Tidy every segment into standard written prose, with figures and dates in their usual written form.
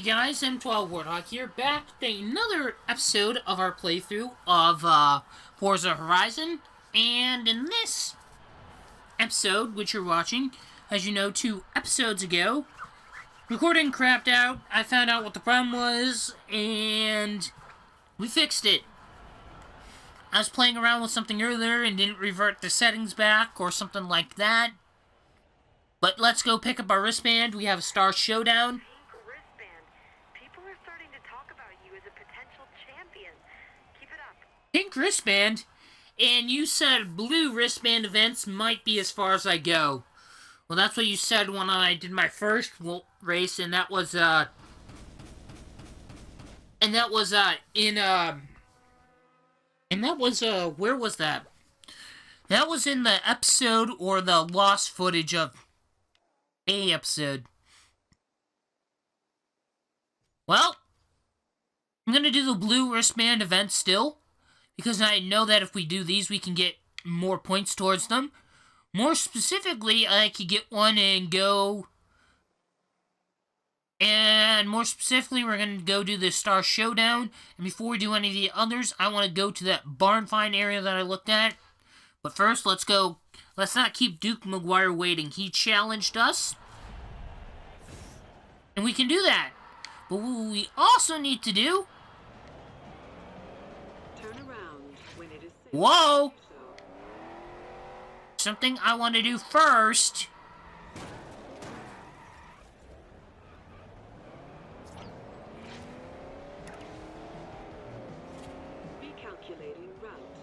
Hey guys, M12 Warthog here, back with another episode of our playthrough of Forza Horizon. And in this episode, which you're watching, as you know, 2 episodes ago, recording crapped out. I found out what the problem was, and we fixed it. I was playing around with something earlier and didn't revert the settings back or something like that. But let's go pick up our wristband. We have a Star Showdown. Pink wristband? And you said blue wristband events might be as far as I go. Well, that's what you said when I did my first race, and that was, where was that? That was in the episode, or the lost footage of a episode. Well, I'm gonna do the blue wristband event still, because I know that if we do these, we can get more points towards them. More specifically, I could get one and go... And more specifically, we're going to go do the Star Showdown. And before we do any of the others, I want to go to that barn find area that I looked at. But first, let's go. Let's not keep Duke McGuire waiting. He challenged us. And we can do that. But what we also need to do... Whoa! Something I want to do first. Recalculating route.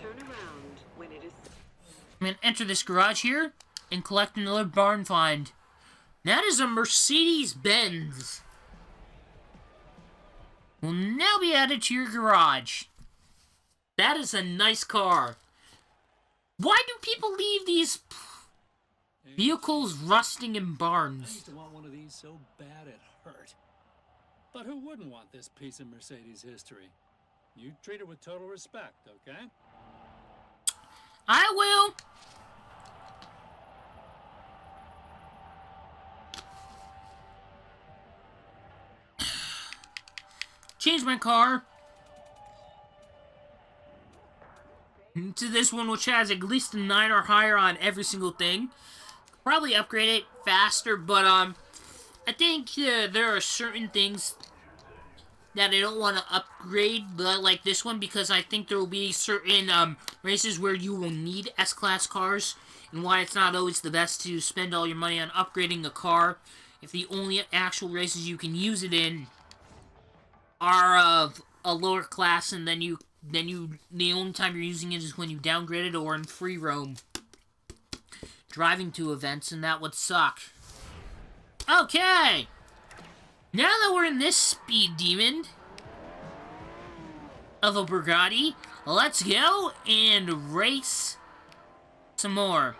Turn around when it is... I'm going to enter this garage here and collect another barn find. That is a Mercedes-Benz. Will now be added to your garage. That is a nice car. Why do people leave these vehicles rusting in barns? I used to want one of these so bad it hurt. But who wouldn't want this piece of Mercedes history? You treat it with total respect, okay? I will. Change my car to this one, which has at least a 9 or higher on every single thing. Probably upgrade it faster, but I think there are certain things that I don't want to upgrade, like this one, because I think there will be certain races where you will need S-Class cars, and why it's not always the best to spend all your money on upgrading a car if the only actual races you can use it in are of a lower class, and then the only time you're using it is when you downgrade it or in free roam driving to events, and that would suck. Okay, now that we're in this speed demon of a Bugatti, let's go and race some more.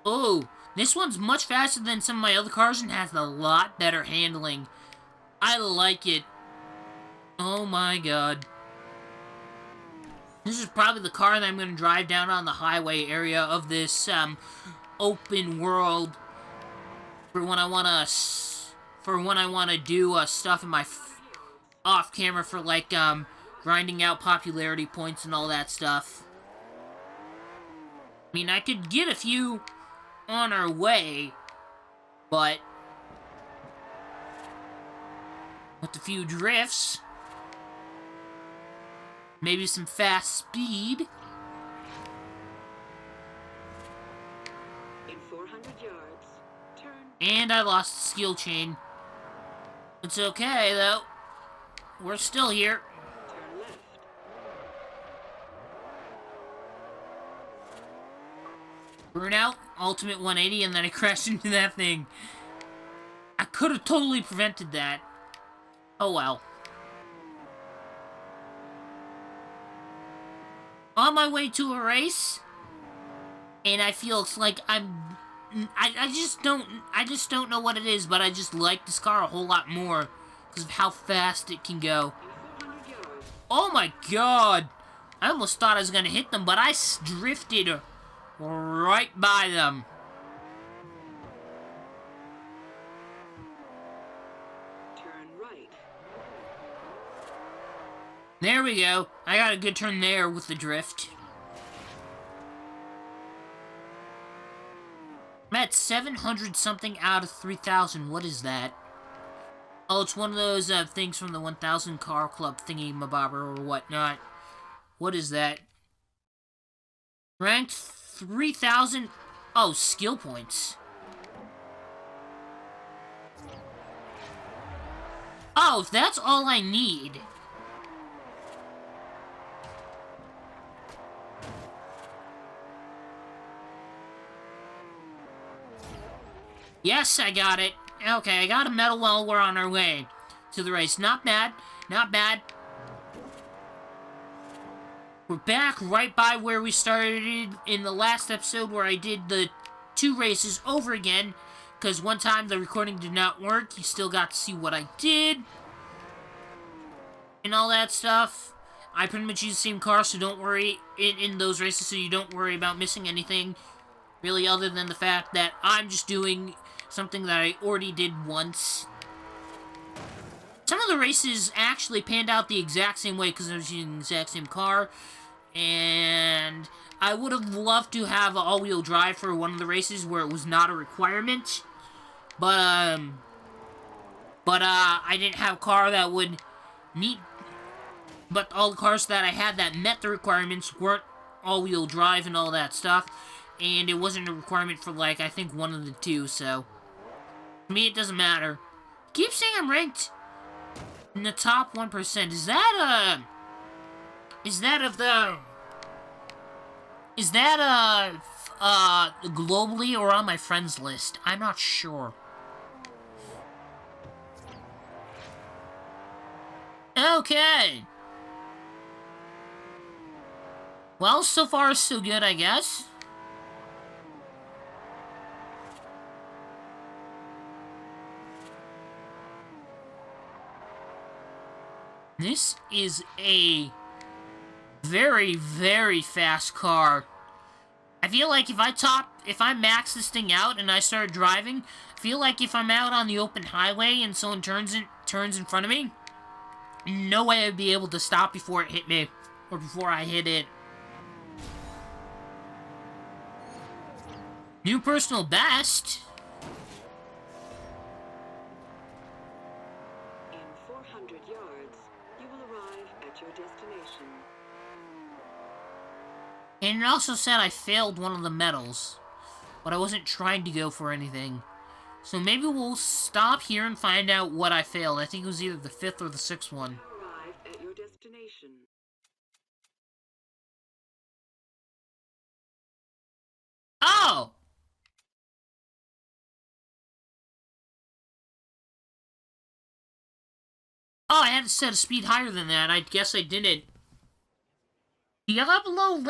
Oh, this one's much faster than some of my other cars and has a lot better handling. I like it. Oh my god. This is probably the car that I'm going to drive down on the highway area of this open world for when I want to do stuff in my off camera for like grinding out popularity points and all that stuff. I mean, I could get a few on our way, but with a few drifts, maybe some fast speed. In 400 yards, turn. And I lost the skill chain. It's okay though. We're still here. Turn left. Burnout, ultimate 180, and then I crashed into that thing. I could have totally prevented that. Oh well. On my way to a race, and I feel it's like I just don't know what it is, but I just like this car a whole lot more because of how fast it can go. Oh my god! I almost thought I was gonna hit them, but I drifted right by them. Turn right. There we go. I got a good turn there with the drift. I'm at 700 something out of 3,000. What is that? Oh, it's one of those things from the 1,000 car club thingy-mabobber or whatnot. What is that? Ranked 3,000. Oh, skill points. Oh, if that's all I need. Yes, I got it. Okay, I got a medal while we're on our way to the race. Not bad. Not bad. We're back right by where we started in the last episode where I did the 2 races over again. Because one time the recording did not work. You still got to see what I did. And all that stuff. I pretty much use the same car, so don't worry in those races, so you don't worry about missing anything. Really, other than the fact that I'm just doing something that I already did once. Some of the races actually panned out the exact same way because I was using the exact same car. And I would have loved to have all-wheel drive for one of the races where it was not a requirement. But I didn't have a car that would meet... But all the cars that I had that met the requirements weren't all-wheel drive and all that stuff. And it wasn't a requirement for, like, I think one of the 2, so... To me, it doesn't matter. Keep saying I'm ranked in the top 1%. Is that globally or on my friends list? I'm not sure. Okay. Well, so far so good, I guess. This is a very, very fast car. I feel like if I max this thing out and I start driving, I feel like if I'm out on the open highway and someone turns in front of me, no way I'd be able to stop before it hit me, or before I hit it. New personal best. In 400 yards, you will arrive at your destination. And it also said I failed one of the medals, but I wasn't trying to go for anything. So maybe we'll stop here and find out what I failed. I think it was either the 5th or the 6th one. Arrive at your destination. Oh! Oh, I had to set a speed higher than that. I guess I didn't. Diablo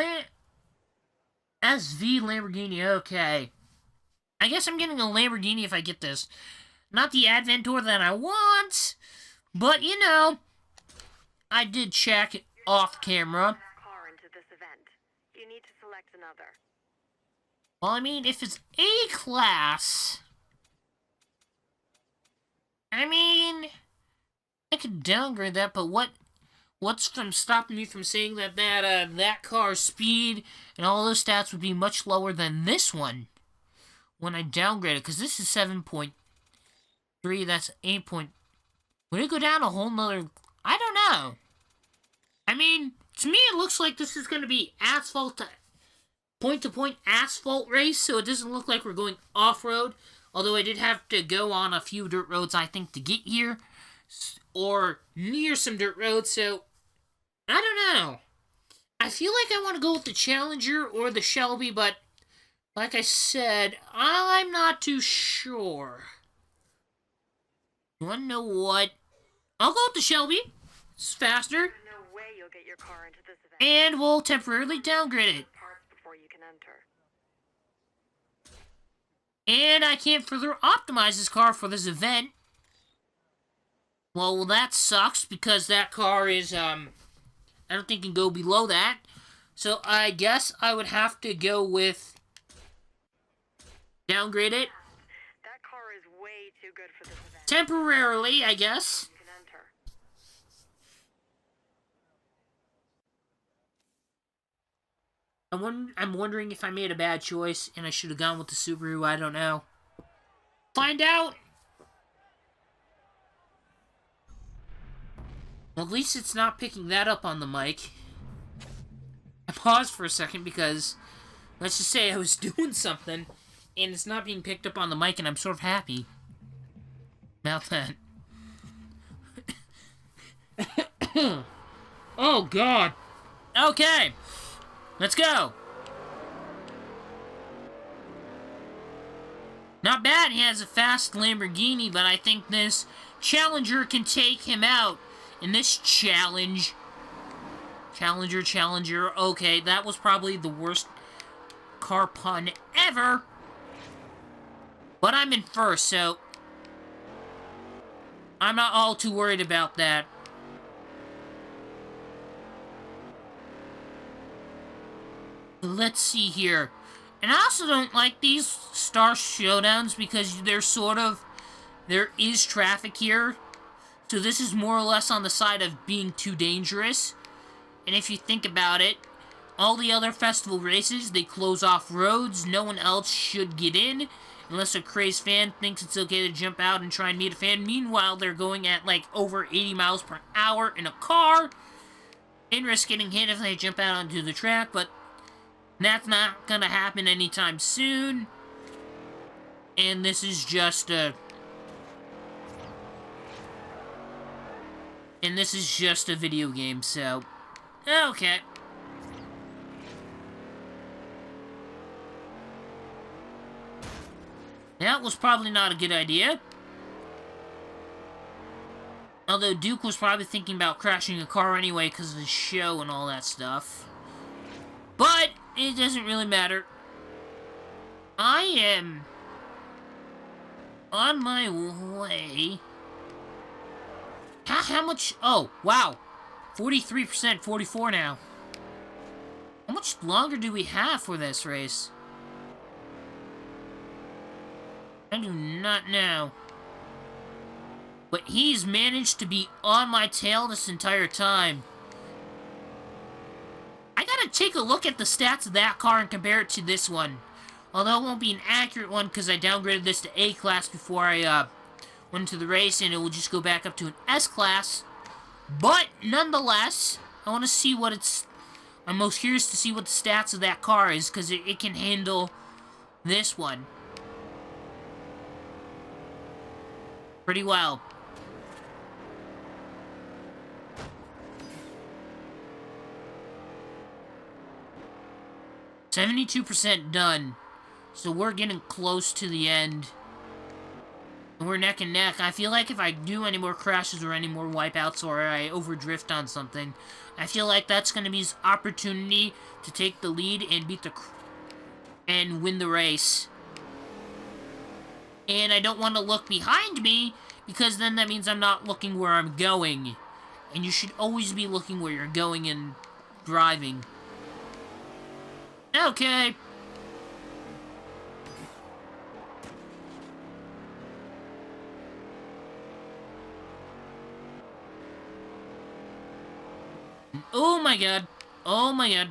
SV Lamborghini, okay. I guess I'm getting a Lamborghini if I get this. Not the Adventor that I want, but, you know, I did check off camera. Car into this event. You need to select another. Well, I mean, if it's A-class... I mean... I could downgrade that, but what's from stopping me from saying that that car's speed and all those stats would be much lower than this one when I downgrade it? Because this is 7.3, that's 8. Would it go down a whole nother... I don't know. I mean, to me it looks like this is going to be asphalt, point-to-point asphalt race, so it doesn't look like we're going off-road. Although I did have to go on a few dirt roads, I think, to get here. Or near some dirt roads, so I don't know. I feel like I want to go with the Challenger or the Shelby, but like I said, I'm not too sure. You want to know what? I'll go with the Shelby. It's faster. There's no way you'll get your car into this event. And we'll temporarily downgrade it. Parts before you can enter. And I can't further optimize this car for this event. Well, that sucks, because that car is, I don't think it can go below that. So I guess I would have to go with downgrade it. That car is way too good for this event. Temporarily, I guess. You can enter. I'm wondering if I made a bad choice and I should have gone with the Subaru. I don't know. Find out! Well, at least it's not picking that up on the mic. I paused for a second because, let's just say I was doing something and it's not being picked up on the mic, and I'm sort of happy about that. Oh, God. Okay. Let's go. Not bad. He has a fast Lamborghini, but I think this Challenger can take him out. In this Challenger. Okay, that was probably the worst car pun ever. But I'm in first, so I'm not all too worried about that. Let's see here. And I also don't like these star showdowns because there is traffic here. So this is more or less on the side of being too dangerous. And if you think about it, all the other festival races, they close off roads. No one else should get in unless a crazed fan thinks it's okay to jump out and try and meet a fan. Meanwhile, they're going at like over 80 miles per hour in a car and risk getting hit if they jump out onto the track, but that's not gonna happen anytime soon. And this is just a video game, so okay. That was probably not a good idea. Although Duke was probably thinking about crashing a car anyway because of the show and all that stuff. But it doesn't really matter. I am on my way. How much? Oh, wow. 43%, 44 now. How much longer do we have for this race? I do not know. But he's managed to be on my tail this entire time. I gotta take a look at the stats of that car and compare it to this one. Although it won't be an accurate one because I downgraded this to A class before I went into the race, and it will just go back up to an S class. But nonetheless, I want to see what it's... I'm most curious to see what the stats of that car is because it can handle this one pretty well. %72 done. So we're getting close to the end. We're neck and neck. I feel like if I do any more crashes or any more wipeouts or I overdrift on something, I feel like that's going to be his opportunity to take the lead and and win the race. And I don't want to look behind me because then that means I'm not looking where I'm going. And you should always be looking where you're going and driving. Okay. Oh my god. Oh my god.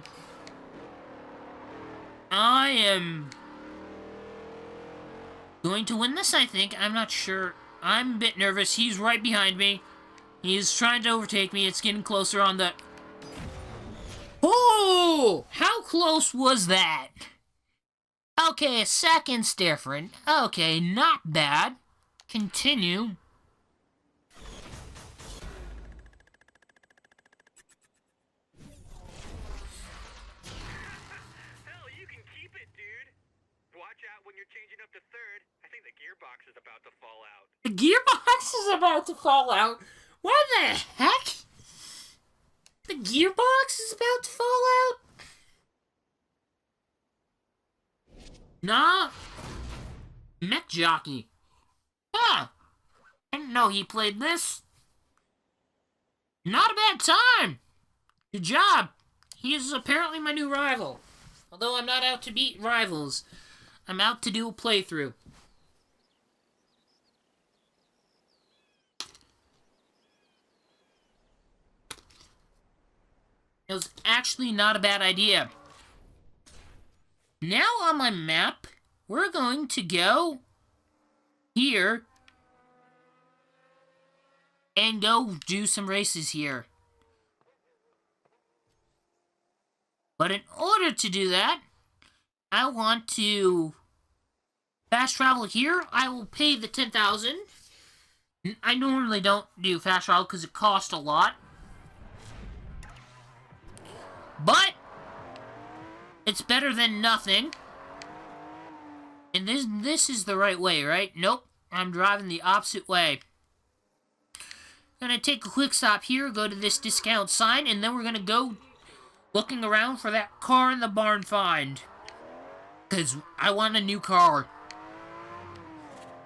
I am going to win this, I think. I'm not sure. I'm a bit nervous. He's right behind me. He's trying to overtake me. It's getting closer on the... Oh! How close was that? Okay, a second's different. Okay, not bad. Continue. Hell, you can keep it, dude. Watch out when you're changing up to third. I think the gearbox is about to fall out. The gearbox is about to fall out? What the heck? The gearbox is about to fall out? Nah. Mech Jockey. Huh. I didn't know he played this. Not a bad time. Good job! He is apparently my new rival. Although I'm not out to beat rivals. I'm out to do a playthrough. It was actually not a bad idea. Now on my map, we're going to go here and go do some races here. But in order to do that, I want to fast travel here. I will pay the 10,000. I normally don't do fast travel because it costs a lot. But it's better than nothing. And this is the right way, right? Nope. I'm driving the opposite way. Gonna take a quick stop here, go to this discount sign, and then we're gonna go looking around for that car in the barn find. Because I want a new car.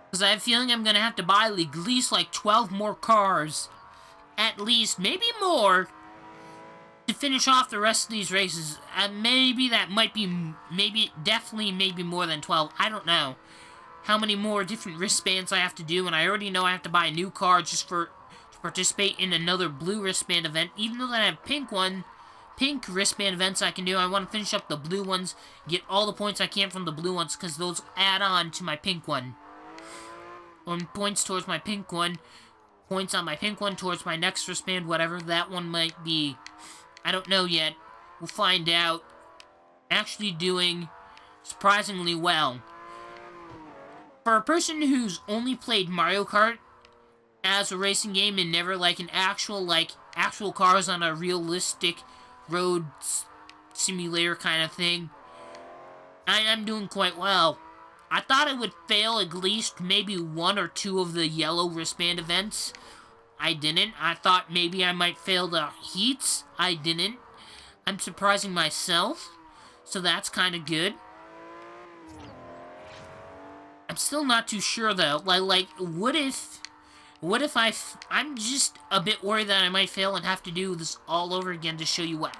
Because I have a feeling I'm gonna have to buy at least like 12 more cars. At least, maybe more. To finish off the rest of these races. Maybe that might be, definitely more than 12. I don't know how many more different wristbands I have to do, and I already know I have to buy a new car just to participate in another blue wristband event. Even though I have pink wristband events I can do, I want to finish up the blue ones, get all the points I can from the blue ones, because those add on to my pink one. Or points towards my pink one, points on my pink one towards my next wristband, whatever that one might be. I don't know yet. We'll find out. Actually doing surprisingly well. For a person who's only played Mario Kart as a racing game and never like an actual cars on a realistic road simulator kind of thing, I'm doing quite well. I thought I would fail at least maybe 1 or 2 of the yellow wristband events. I didn't. I thought maybe I might fail the heats. I didn't. I'm surprising myself. So that's kind of good. I'm still not too sure though. Like, what if I'm just a bit worried that I might fail and have to do this all over again to show you what,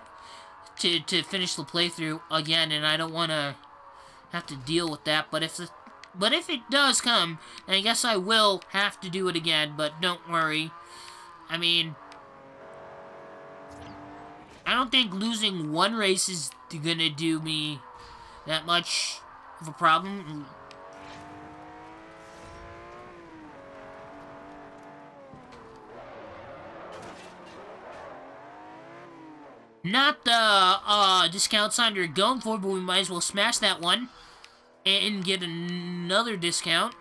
to finish the playthrough again, and I don't want to have to deal with that. But if it does come, then I guess I will have to do it again. But don't worry. I mean, I don't think losing 1 race is gonna do me that much of a problem. Not the discount sign you're going for, but we might as well smash that one and get another discount.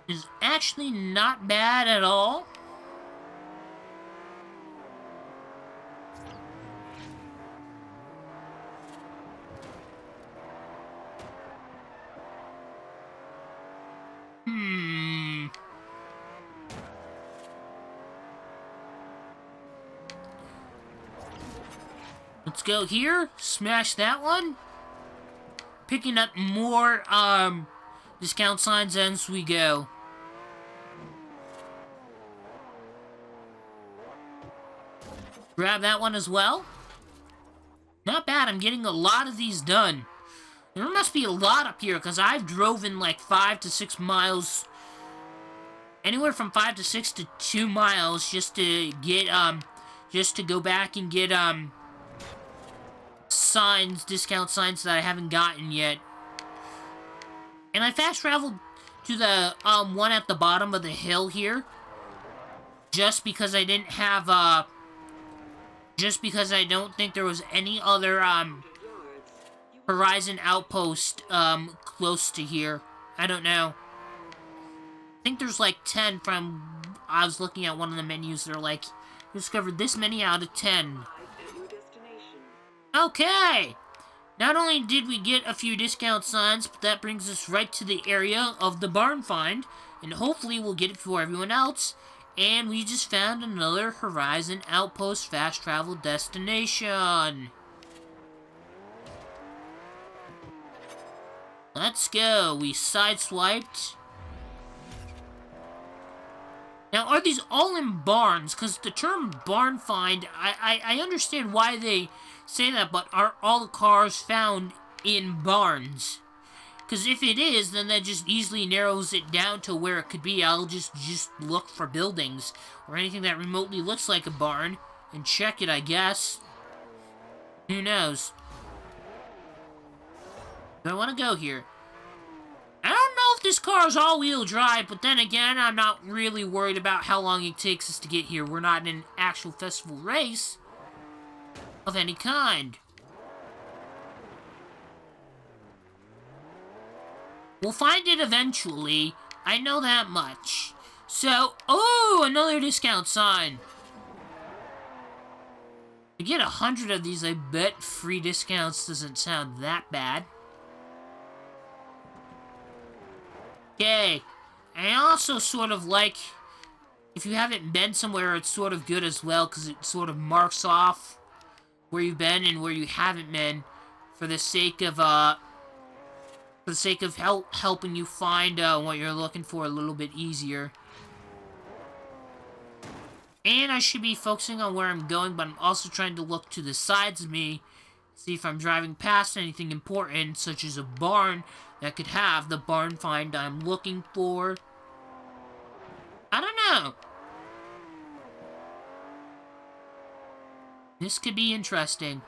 Is actually not bad at all. Let's go here, smash that one. Picking up more discount signs as we go. Grab that one as well. Not bad, I'm getting a lot of these done. There must be a lot up here, because I've driven like 5 to 6 miles. Anywhere from 5 to 6 to 2 miles just to get, just to go back and get, signs, discount signs that I haven't gotten yet. And I fast traveled to the, one at the bottom of the hill here. Just because I didn't have, just because I don't think there was any other, Horizon outpost, close to here. I don't know. I think there's like 10 from, I was looking at one of the menus, they're like, discovered this many out of 10. Okay! Not only did we get a few discount signs, but that brings us right to the area of the barn find, and hopefully we'll get it before everyone else. And we just found another Horizon Outpost fast travel destination. Let's go. We sideswiped. Now Now, are these all in barns? Because the term barn find, I understand why they say that, but are all the cars found in barns? Because if it is, then that just easily narrows it down to where it could be. I'll just look for buildings or anything that remotely looks like a barn and check it, I guess. Who knows? Do I want to go here? I don't know if this car is all-wheel drive, but then again, I'm not really worried about how long it takes us to get here. We're not in an actual festival race of any kind. We'll find it eventually. I know that much. So, oh, another discount sign. To get 100 of these, I bet free discounts doesn't sound that bad. Okay. I also sort of like, if you haven't been somewhere, it's sort of good as well, because it sort of marks off where you've been and where you haven't been, for the sake of, helping you find, what you're looking for a little bit easier. And I should be focusing on where I'm going, but I'm also trying to look to the sides of me, see if I'm driving past anything important, such as a barn that could have the barn find I'm looking for. I don't know. This could be interesting.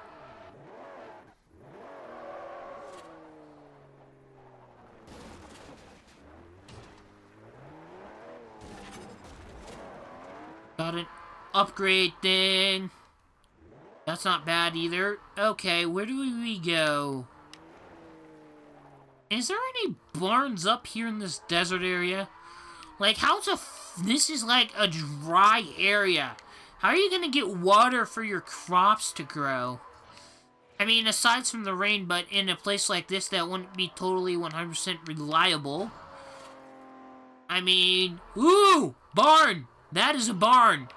Got an upgrade thing. That's not bad either. Okay, where do we go? Is there any barns up here in this desert area? Like, this is like a dry area. How are you gonna get water for your crops to grow? I mean, aside from the rain, but in a place like this that wouldn't be totally 100% reliable. I mean, ooh, barn! That is a barn.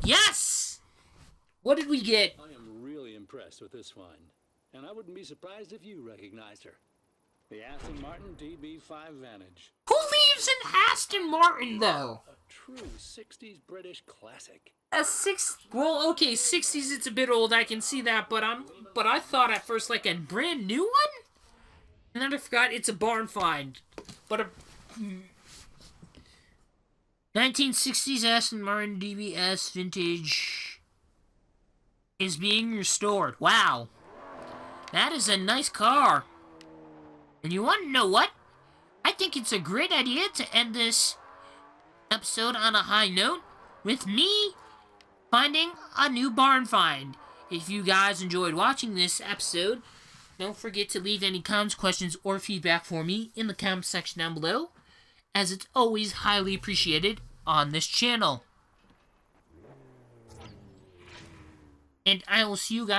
Yes! What did we get? I am really impressed with this find, and I wouldn't be surprised if you recognized her. The Aston Martin DB5 Vantage. Who lives in Aston Martin, though? A true 60s British classic. Well, okay, 60s, it's a bit old, I can see that, but I thought at first, like, a brand new one? And then I forgot it's a barn find. But a 1960s Aston Martin DBS Vintage is being restored. Wow. That is a nice car. And you want to know what? I think it's a great idea to end this episode on a high note with me finding a new barn find. If you guys enjoyed watching this episode, don't forget to leave any comments, questions, or feedback for me in the comment section down below, as it's always highly appreciated on this channel. And I will see you guys